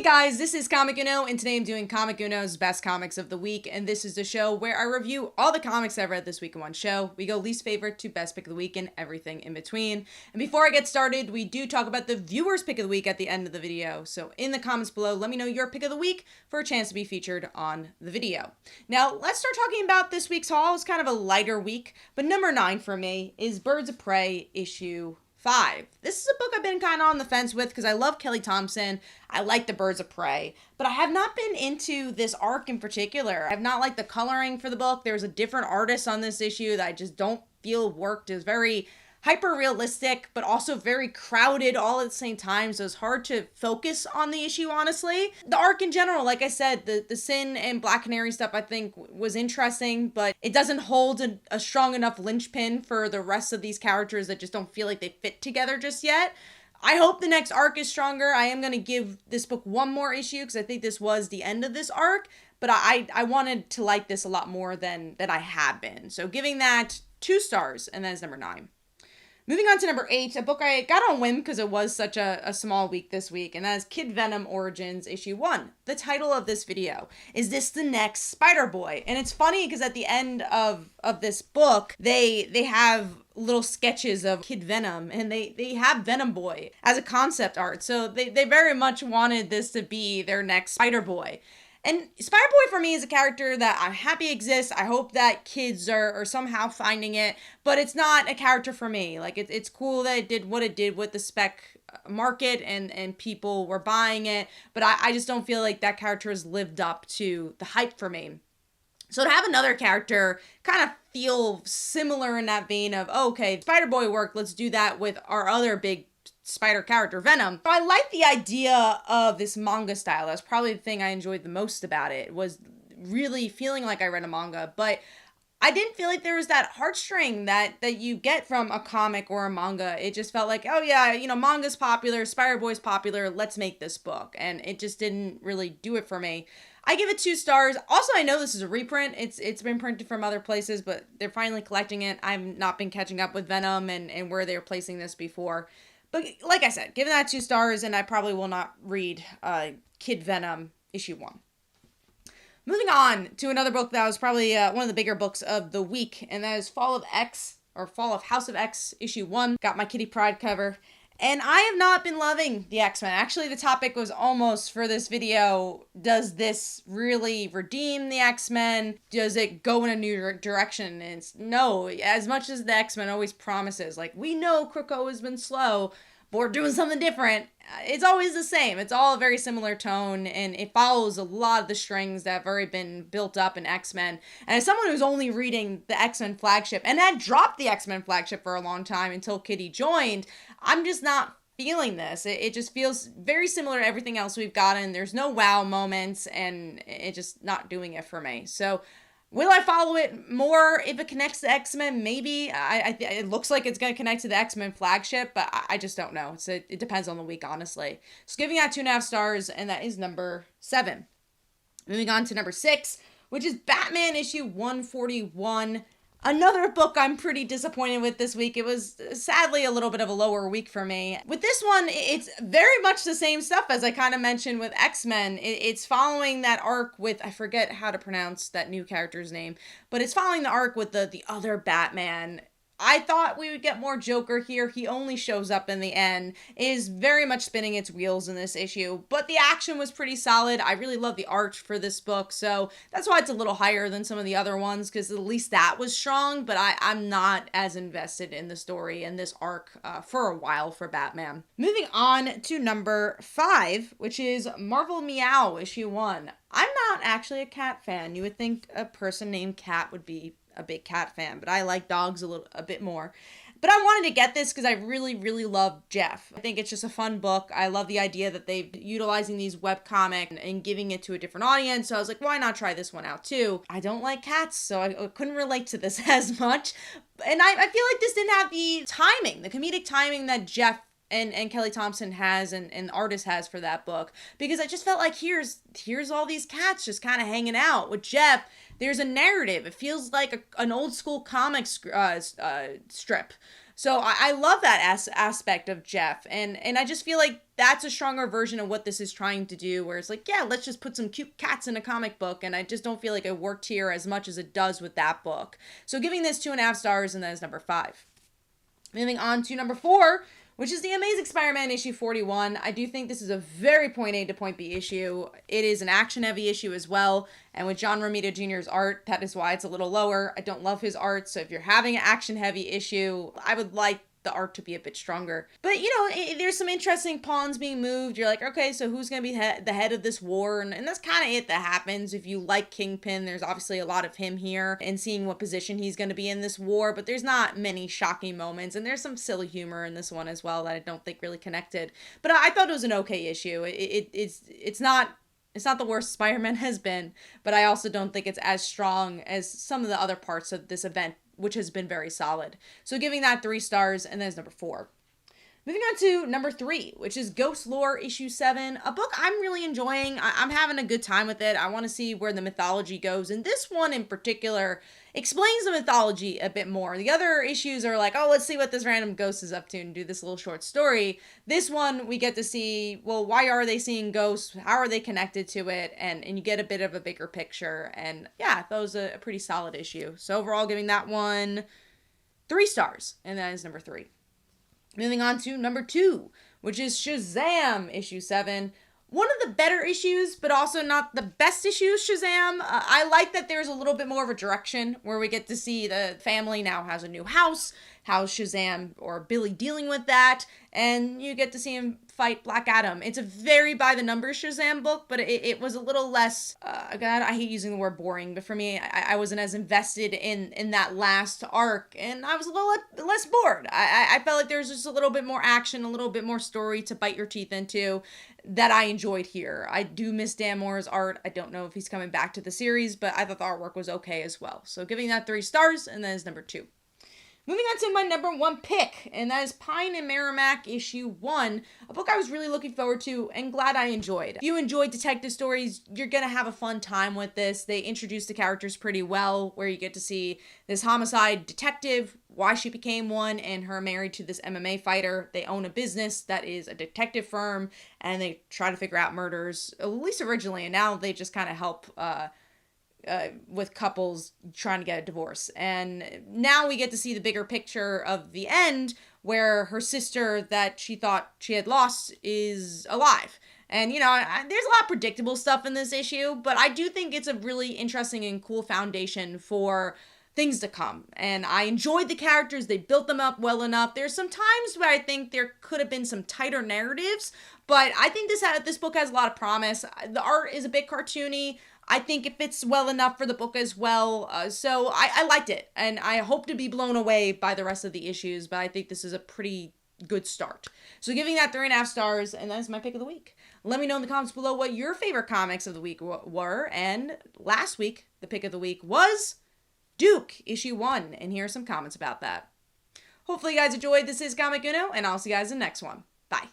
guys, this is Comic Uno, and today I'm doing Comic Uno's Best Comics of the Week, and this is the show where I review all the comics I've read this week in one show. We go least favorite to best pick of the week and everything in between. And before I get started, we do talk about the viewer's pick of the week at the end of the video. So in the comments below, let me know your pick of the week for a chance to be featured on the video. Now, let's start talking about this week's haul. It's kind of a lighter week, but number 9 for me is Birds of Prey issue 5. This is a book I've been kind of on the fence with because I love Kelly Thompson. I like the Birds of Prey, but I have not been into this arc in particular. I have not liked the coloring for the book. There's a different artist on this issue that I just don't feel worked. It's very hyper-realistic, but also very crowded all at the same time, so it's hard to focus on the issue, honestly. The arc in general, like I said, the Sin and Black Canary stuff I think was interesting, but it doesn't hold a strong enough linchpin for the rest of these characters that just don't feel like they fit together just yet. I hope the next arc is stronger. I am going to give this book one more issue because I think this was the end of this arc, but I wanted to like this a lot more than I have been. So giving that 2 stars, and that is number 9. Moving on to number 8, a book I got on whim because it was such a small week this week, and that is Kid Venom Origins issue 1. The title of this video, is this the next Spider-Boy? And it's funny because at the end of this book, they have little sketches of Kid Venom, and they have Venom Boy as a concept art, so they very much wanted this to be their next Spider-Boy. And Spider-Boy for me is a character that I'm happy exists. I hope that kids are somehow finding it, but it's not a character for me. Like, it's cool that it did what it did with the spec market and people were buying it, but I just don't feel like that character has lived up to the hype for me. So to have another character kind of feel similar in that vein of, oh, okay, Spider-Boy worked, let's do that with our other big spider character, Venom. I like the idea of this manga style. That's probably the thing I enjoyed the most about it, was really feeling like I read a manga, but I didn't feel like there was that heartstring that you get from a comic or a manga. It just felt like, oh yeah, you know, manga's popular, Spider-Boy's popular, let's make this book. And it just didn't really do it for me. I give it 2 stars. Also, I know this is a reprint. It's been printed from other places, but they're finally collecting it. I've not been catching up with Venom and where they were placing this before. But like I said, give that 2 stars, and I probably will not read Kid Venom issue 1. Moving on to another book that was probably one of the bigger books of the week, and that is Fall of House of X issue 1. Got my Kitty Pryde cover. And I have not been loving the X-Men. Actually, the topic was almost for this video, does this really redeem the X-Men? Does it go in a new direction? And it's no, as much as the X-Men always promises, like, we know Krakoa has been slow, but we're doing something different. It's always the same. It's all a very similar tone, and it follows a lot of the strings that have already been built up in X-Men. And as someone who's only reading the X-Men flagship, and had dropped the X-Men flagship for a long time until Kitty joined, I'm just not feeling this. It just feels very similar to everything else we've gotten. There's no wow moments, and it's just not doing it for me. So will I follow it more if it connects to X-Men? Maybe. It looks like it's going to connect to the X-Men flagship, but I just don't know. It depends on the week, honestly. So giving that 2.5 stars, and that is number 7. Moving on to number 6, which is Batman issue 141. Another book I'm pretty disappointed with this week. It was sadly a little bit of a lower week for me. With this one, it's very much the same stuff as I kind of mentioned with X-Men. It's following that arc with, I forget how to pronounce that new character's name, but it's following the arc with the other Batman. I thought we would get more Joker here. He only shows up in the end. It is very much spinning its wheels in this issue, but the action was pretty solid. I really love the art for this book, so that's why it's a little higher than some of the other ones, because at least that was strong, but I'm not as invested in the story and this arc for a while for Batman. Moving on to number 5, which is Marvel Meow issue 1. I'm not actually a cat fan. You would think a person named Cat would be a big cat fan, but I like dogs a bit more. But I wanted to get this because I really, really love Jeff. I think it's just a fun book. I love the idea that they're utilizing these webcomic and giving it to a different audience. So I was like, why not try this one out too? I don't like cats, so I couldn't relate to this as much. And I feel like this didn't have the timing, the comedic timing that Jeff and Kelly Thompson has and the artist has for that book, because I just felt like here's all these cats just kind of hanging out. With Jeff, there's a narrative. It feels like an old school comic strip. So I love that aspect of Jeff, and I just feel like that's a stronger version of what this is trying to do, where it's like, yeah, let's just put some cute cats in a comic book, and I just don't feel like it worked here as much as it does with that book. So giving this 2.5 stars, and that is number 5. Moving on to number 4, which is the Amazing Spider-Man issue 41. I do think this is a very point A to point B issue. It is an action-heavy issue as well, and with John Romita Jr.'s art, that is why it's a little lower. I don't love his art, so if you're having an action-heavy issue, I would like the art to be a bit stronger. But, there's some interesting pawns being moved. You're like, okay, so who's going to be the head of this war? And that's kind of it that happens. If you like Kingpin, there's obviously a lot of him here and seeing what position he's going to be in this war, but there's not many shocking moments, and there's some silly humor in this one as well that I don't think really connected. But I thought it was an okay issue. It's not the worst Spider-Man has been, but I also don't think it's as strong as some of the other parts of this event, which has been very solid. So giving that 3 stars, and that's number 4. Moving on to number 3, which is Ghostlore issue 7, a book I'm really enjoying. I'm having a good time with it. I want to see where the mythology goes, and this one in particular explains the mythology a bit more. The other issues are like, oh, let's see what this random ghost is up to and do this little short story. This one, we get to see, well, why are they seeing ghosts? How are they connected to it? And you get a bit of a bigger picture. And yeah, that was a pretty solid issue. So overall, giving that one 3 stars. And that is number 3. Moving on to number 2, which is Shazam issue 7. One of the better issues, but also not the best issues, Shazam. I like that there's a little bit more of a direction where we get to see the family now has a new house. How's Shazam or Billy dealing with that? And you get to see him fight Black Adam. It's a very by-the-numbers Shazam book, but it was a little less, God, I hate using the word boring, but for me, I wasn't as invested in that last arc, and I was a little less bored. I felt like there was just a little bit more action, a little bit more story to bite your teeth into that I enjoyed here. I do miss Dan More's art. I don't know if he's coming back to the series, but I thought the artwork was okay as well. So giving that 3 stars, and that is number 2. Moving on to my number 1 pick, and that is Pine and Merrimac issue 1, a book I was really looking forward to and glad I enjoyed. If you enjoyed detective stories, you're gonna have a fun time with this. They introduced the characters pretty well, where you get to see this homicide detective, why she became one, and her married to this MMA fighter. They own a business that is a detective firm, and they try to figure out murders, at least originally, and now they just kind of help with couples trying to get a divorce. And now we get to see the bigger picture of the end, where her sister that she thought she had lost is alive. And, there's a lot of predictable stuff in this issue, but I do think it's a really interesting and cool foundation for things to come. And I enjoyed the characters. They built them up well enough. There's some times where I think there could have been some tighter narratives, but I think this book has a lot of promise. The art is a bit cartoony. I think it fits well enough for the book as well. So I liked it, and I hope to be blown away by the rest of the issues, but I think this is a pretty good start. So giving that 3.5 stars, and that is my pick of the week. Let me know in the comments below what your favorite comics of the week were. And last week, the pick of the week was Duke, issue 1. And here are some comments about that. Hopefully you guys enjoyed. This is Comic Uno, and I'll see you guys in the next one. Bye.